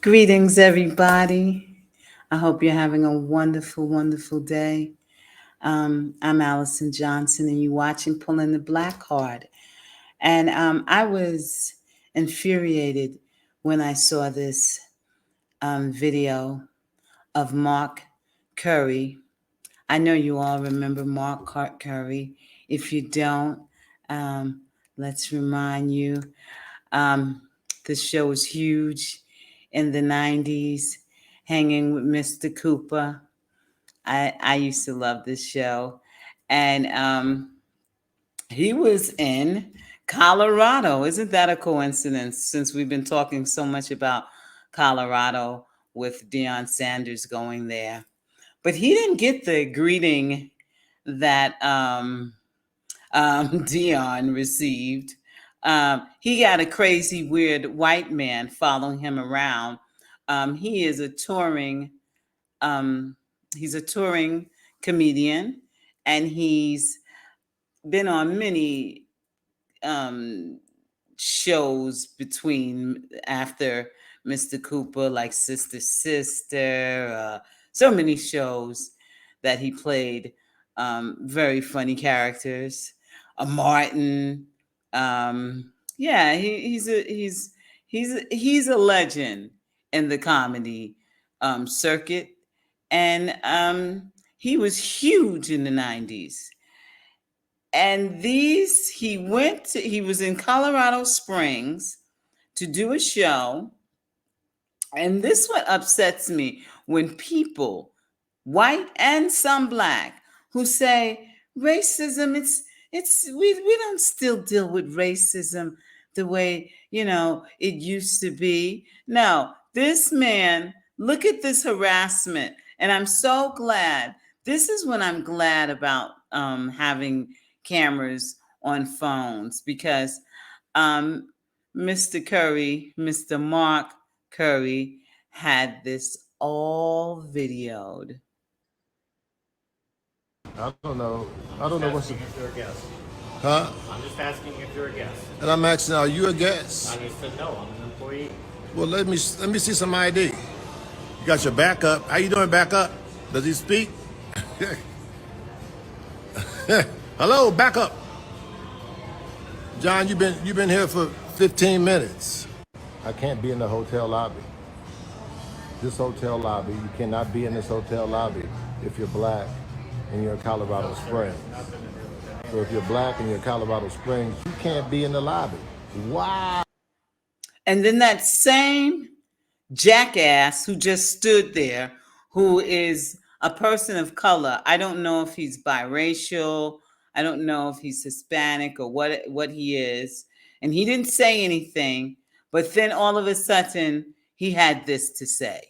Greetings, everybody. I hope you're having a wonderful, wonderful day. I'm Allison Johnson, and you're watching Pulling the Black Card. And I was infuriated when I saw this video of Mark Curry. I know you all remember Mark Curry. If you don't, um, let's remind you. Um, this show was huge in the 90s, hanging with Mr. Cooper. I used to love this show. And he was in Colorado. Isn't that a coincidence since we've been talking so much about Colorado with Deion Sanders going there? But he didn't get the greeting that Dion received. He got a crazy, weird white man following him around. He is a touring. Um, he's a touring comedian, and he's been on many um, shows between after Mr. Cooper, like Sister Sister, so many shows that he played. Very funny characters. A Martin. Um, yeah, he's a legend in the comedy circuit, and he was huge in the 90s. And he was in Colorado Springs to do a show. And this what upsets me when people, white and some black, who say racism, we don't still deal with racism the way, it used to be. No, this man, look at this harassment. And I'm so glad. This is what I'm glad about having cameras on phones, because um, Mr. Mark Curry had this all videoed. I don't know. I don't know what's the. If you're a guest. Huh? I'm just asking if you're a guest. And I'm asking, are you a guest? I need to know. I'm an employee. Well, let me see some ID. You got your backup. How you doing, backup? Does he speak? Hello, backup. John, you've been here for 15 minutes. I can't be in the hotel lobby. This hotel lobby, you cannot be in this hotel lobby if you're black and you're in Colorado Springs. So if you're black and you're in Colorado Springs, you can't be in the lobby. Why? And then that same jackass who just stood there, who is a person of color. I don't know if he's biracial. I don't know if he's Hispanic or what he is. And he didn't say anything, but then all of a sudden he had this to say.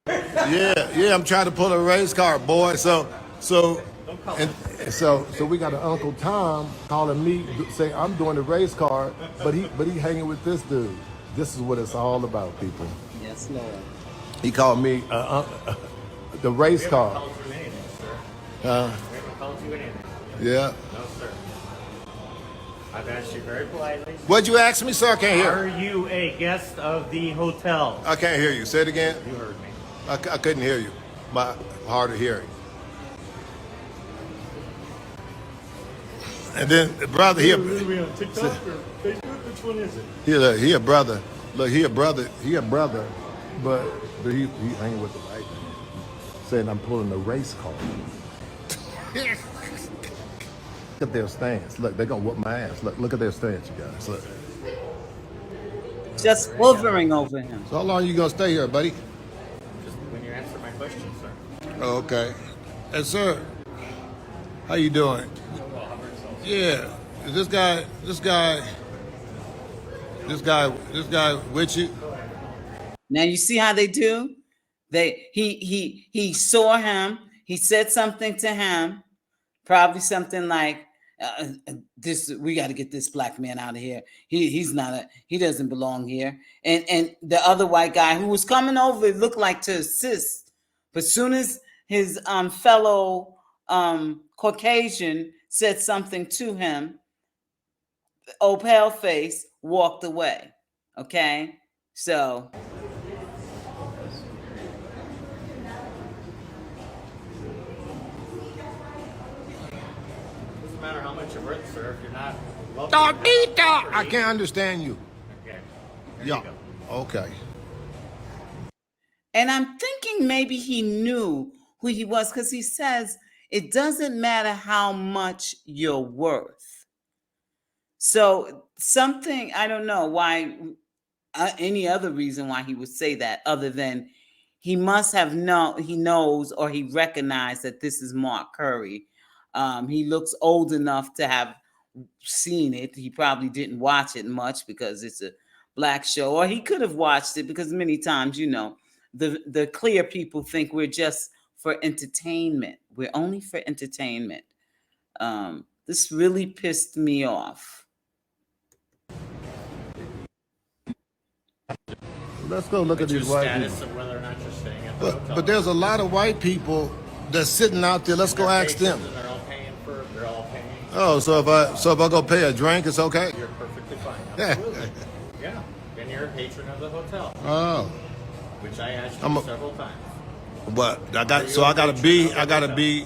Yeah, I'm trying to pull a race car, boy. So we got an Uncle Tom calling me, say I'm doing the race car, but he hanging with this dude. This is what it's all about, people. Yes, Lord. He called me the race car. Called you anything, sir. Uh, We haven't called you anything. yeah. No, sir. I've asked you very politely. What'd you ask me, sir? I can't Are hear. you a guest of the hotel? I can't hear you. Say it again. You heard me. I couldn't hear you. My hard of hearing. And then the brother, he Are we on TikTok or Facebook? Which one is it? he a brother. Look, he a brother, but he hanging with the white man, saying I'm pulling the race car. Look at their stance. Look, they're gonna whoop my ass. Look at their stance, you guys. Look. Just hovering over him. So how long you gonna stay here, buddy? Just when you answer my question, sir. Oh, okay. Hey, sir, how you doing? Yeah, is this guy with you? Now you see how they do? He saw him. He said something to him, probably something like, "This we got to get this black man out of here. He doesn't belong here." And the other white guy who was coming over, it looked like to assist, but soon as his fellow Caucasian said something to him, old pale face walked away. Okay, so matter how much you're worth, sir. If you're not wealthy, Dogita! I can't understand you. Okay. There Yeah. you go. Okay. And I'm thinking maybe he knew who he was because he says it doesn't matter how much you're worth. So something, I don't know why, any other reason why he would say that other than he must have he knows or he recognized that this is Mark Curry. He looks old enough to have seen it. He probably didn't watch it much because it's a black show, or he could have watched it because many times, the clear people think we're just for entertainment. We're only for entertainment. This really pissed me off. Let's go look at Your these white status people. of whether or not you're staying at the hotel. But there's a lot of white people that's sitting out there. Let's go ask them. And they're all paying. Oh, so if I go pay a drink, it's okay? You're perfectly fine. Absolutely. Yeah. And you're a patron of the hotel, Oh. which I asked I'm you a- several times. But I gotta be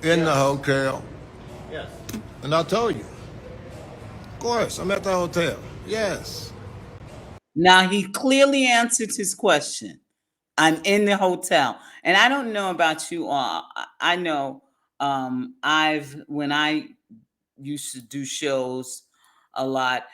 in the hotel. Yes. And I told you. Of course, I'm at the hotel. Yes. Now he clearly answered his question. I'm in the hotel. And I don't know about you all. I know when I used to do shows a lot,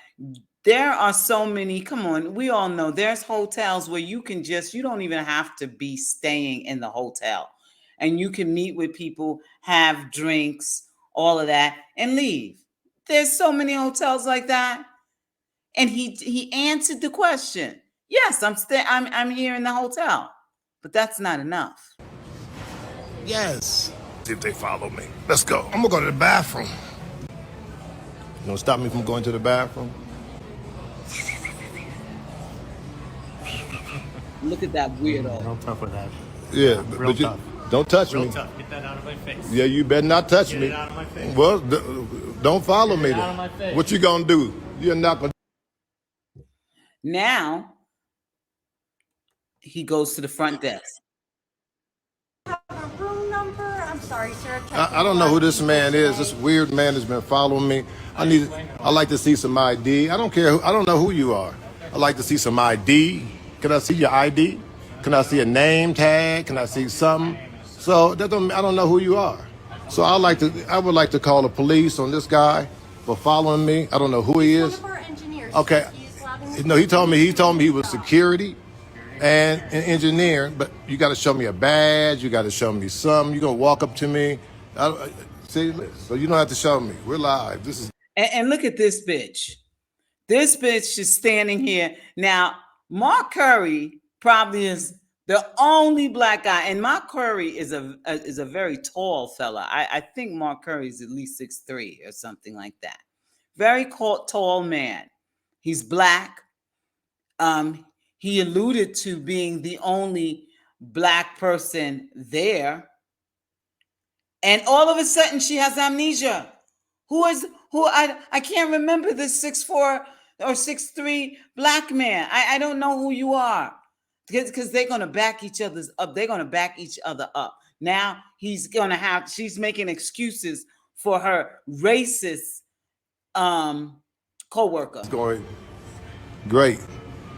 there are so many, come on, we all know there's hotels where you don't even have to be staying in the hotel. And you can meet with people, have drinks, all of that, and leave. There's so many hotels like that. And he answered the question. Yes, I'm here in the hotel. But that's not enough. Yes. See if they follow me. Let's go. I'm gonna go to the bathroom. You gonna stop me from going to the bathroom? Look at that weirdo. Real tough with that. Yeah, Real but you tough. don't touch Real me. tough. Get that out of my face. Yeah, you better not touch Get me. it out of my face. Well, don't follow me Get it out then. of my face. What you gonna do? You're not gonna. Now he goes to the front desk. Have a room number? I'm sorry, sir. I don't know who this man is. This weird man has been following me. I like to see some ID. I don't care. I don't know who you are. I like to see some ID. Can I see your ID? Can I see a name tag? Can I see something? So I don't know who you are. So I would like to call the police on this guy for following me. I don't know who he One is. of our engineers. Okay. He's allowing me No, he told me he was security and an engineer, but you got to show me a badge. You got to show me something. You're going to walk up to me. See, so you don't have to show me. We're live. This is. And look at this bitch. This bitch is standing here. Now, Mark Curry probably is the only black guy. And Mark Curry is a very tall fella. I think Mark Curry is at least 6'3" or something like that. Very tall man. He's black. He alluded to being the only black person there. And all of a sudden she has amnesia. I can't remember this 6'4" or 6'3" black man. I don't know who you are. Because they're gonna back each other's up. They're gonna back each other up. Now she's making excuses for her racist co-worker. It's going great.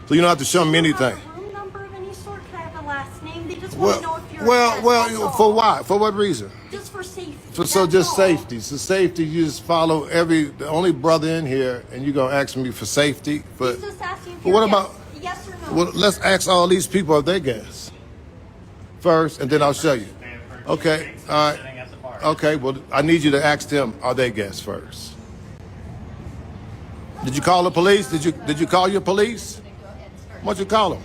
So you don't have to show me anything. A room number of any sort? Can I have a last name? They just want to know if you're. a guest, Well, that's all. for why? For what reason? Just for safety. Just that's all. safety. So safety, you just follow the only brother in here, and you're gonna ask me for safety. But He's just asking if but you're what a about? guest. Yes or no? Well, let's ask all these people if they guess first, and then I'll show you. Okay, all right. Sitting at the bar. Okay, well, I need you to ask them, are they guests first? Did you call the police? Did you call your police? Why don't you call them?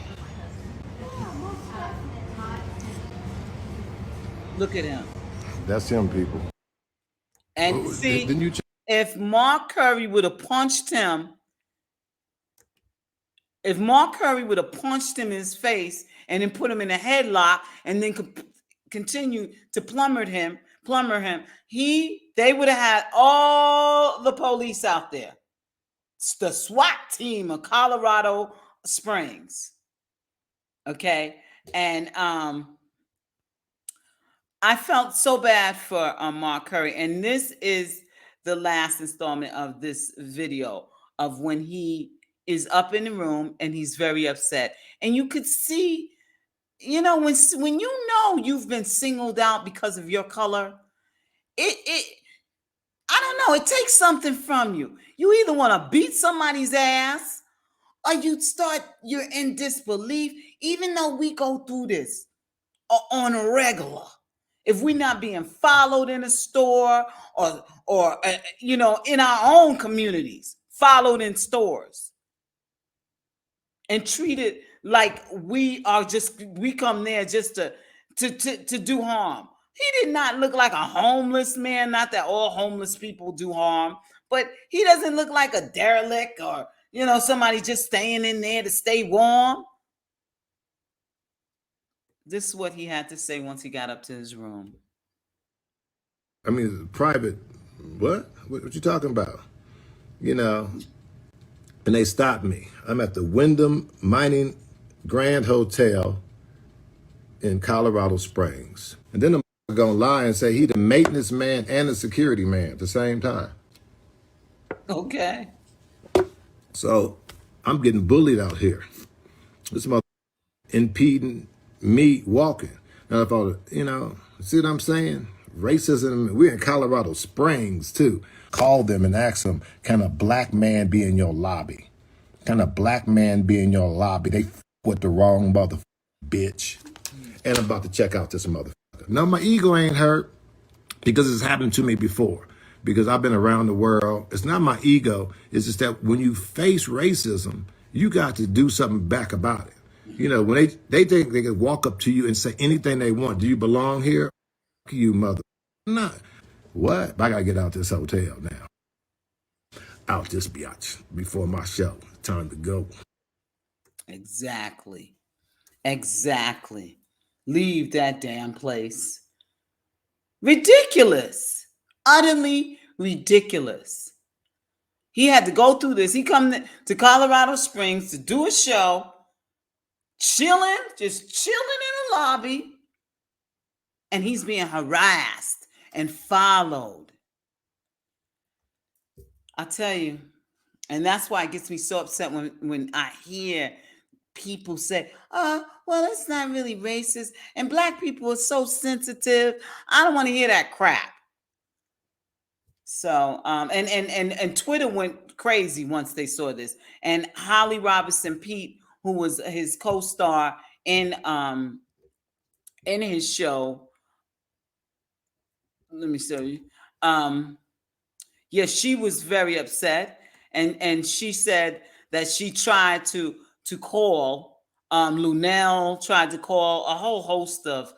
Look at him. That's him, people. And see, Didn't you? if Mark Curry would have punched him, if Mark Curry would have punched him in his face and then put him in a headlock and then continue to plumber him, they would have had all the police out there. It's the SWAT team of Colorado Springs. Okay. And I felt so bad for Mark Curry. And this is the last installment of this video of when he is up in the room and he's very upset. And you could see, when you know you've been singled out because of your color, it I don't know, it takes something from you. You either want to beat somebody's ass or you're in disbelief, even though we go through this on a regular. If we're not being followed in a store or in our own communities, followed in stores and treated like we come there just to do harm. He did not look like a homeless man. Not that all homeless people do harm, but he doesn't look like a derelict or somebody just staying in there to stay warm. This is what he had to say once he got up to his room. I mean, private. What you talking about? And they stopped me. I'm at the Wyndham Mining Grand Hotel in Colorado Springs. And then I'm gonna lie and say he the maintenance man and the security man at the same time. Okay. So I'm getting bullied out here. This mother impeding me walking. Now if I, see what I'm saying? Racism. We're in Colorado Springs too. Call them and ask them, can a black man be in your lobby? Can a black man be in your lobby? They with the wrong mother bitch. And I'm about to check out this motherfucker. Now my ego ain't hurt because it's happened to me before. Because I've been around the world. It's not my ego. It's just that when you face racism, you got to do something back about it. When they think they can walk up to you and say anything they want. Do you belong here? You mother. Not. What? I gotta get out this hotel now. Out this biatch before my show. Time to go. Exactly. Leave that damn place. Ridiculous. Utterly ridiculous. He had to go through this. He come to Colorado Springs to do a show, just chilling in the lobby, and he's being harassed and followed. I tell you, and that's why it gets me so upset when I hear people say, well, it's not really racist. And black people are so sensitive. I don't want to hear that crap. So, and Twitter went crazy once they saw this. And Holly Robinson Pete, who was his co-star in his show, let me show you. Yeah, she was very upset, and she said that she tried to call Lunel, tried to call a whole host of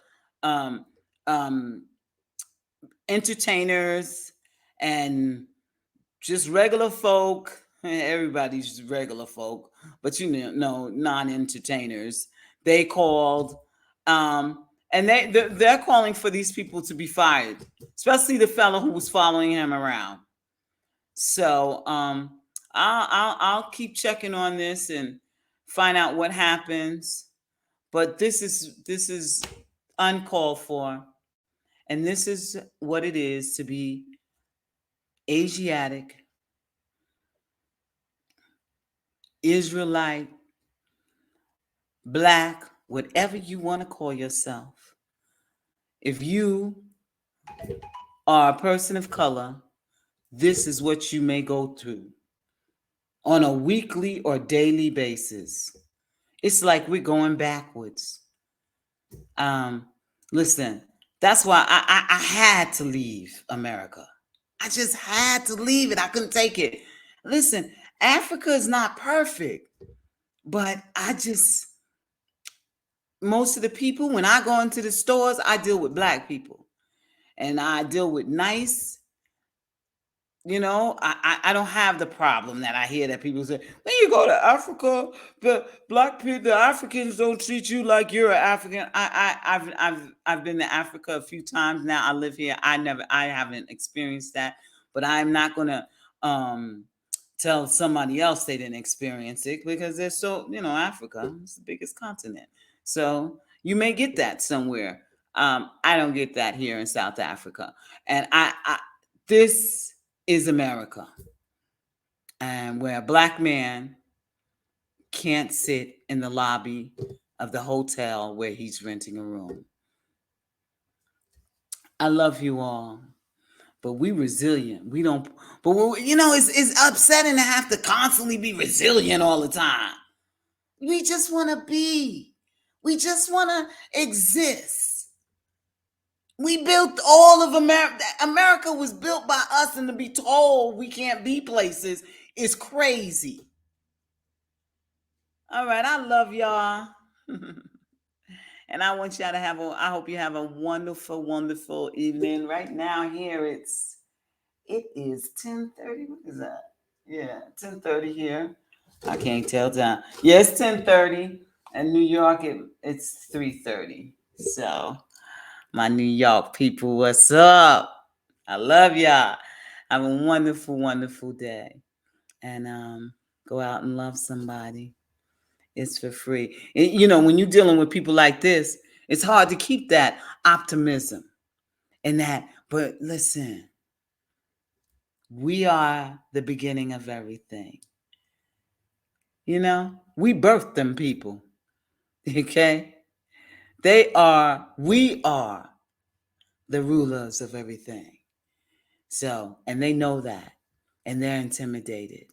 entertainers and just regular folk. Everybody's just regular folk, but non-entertainers. They called, and they're calling for these people to be fired, especially the fellow who was following him around. So I'll keep checking on this and find out what happens. But this is uncalled for, and this is what it is to be Asiatic, Israelite, black, whatever you want to call yourself. If you are a person of color, this is what you may go through on a weekly or daily basis. It's like we're going backwards. Listen, that's why I had to leave America. I just had to leave it. I couldn't take it. Listen, Africa is not perfect, but most of the people, when I go into the stores, I deal with black people, and I deal with nice. I don't have the problem that I hear that people say, when you go to Africa, the black people, the Africans don't treat you like you're an African. I've been to Africa a few times now. I live here. I haven't experienced that, but I'm not gonna tell somebody else they didn't experience it because they're so, Africa is the biggest continent. So you may get that somewhere. I don't get that here in South Africa. And this is America, and where a black man can't sit in the lobby of the hotel where he's renting a room. I love you all, but we resilient. We don't, but it's upsetting to have to constantly be resilient all the time. We just want to be. We just want to exist. We built all of America. America was built by us, and to be told we can't be places is crazy. All right, I love y'all. And I want y'all to I hope you have a wonderful, wonderful evening. Right now here it is 10:30. What is that? Yeah, 10:30 here. I can't tell time. Yeah, it's 10:30. In New York, it's 3:30. So, my New York people, what's up? I love y'all. Have a wonderful, wonderful day. And go out and love somebody. It's for free. When you're dealing with people like this, it's hard to keep that optimism and that. But listen, we are the beginning of everything. We birthed them people. Okay? We are the rulers of everything. So, and they know that. And they're intimidated.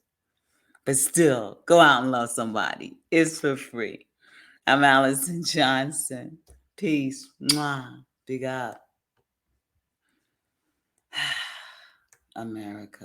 But still, go out and love somebody. It's for free. I'm Allison Johnson. Peace. Mwah. Big up. America.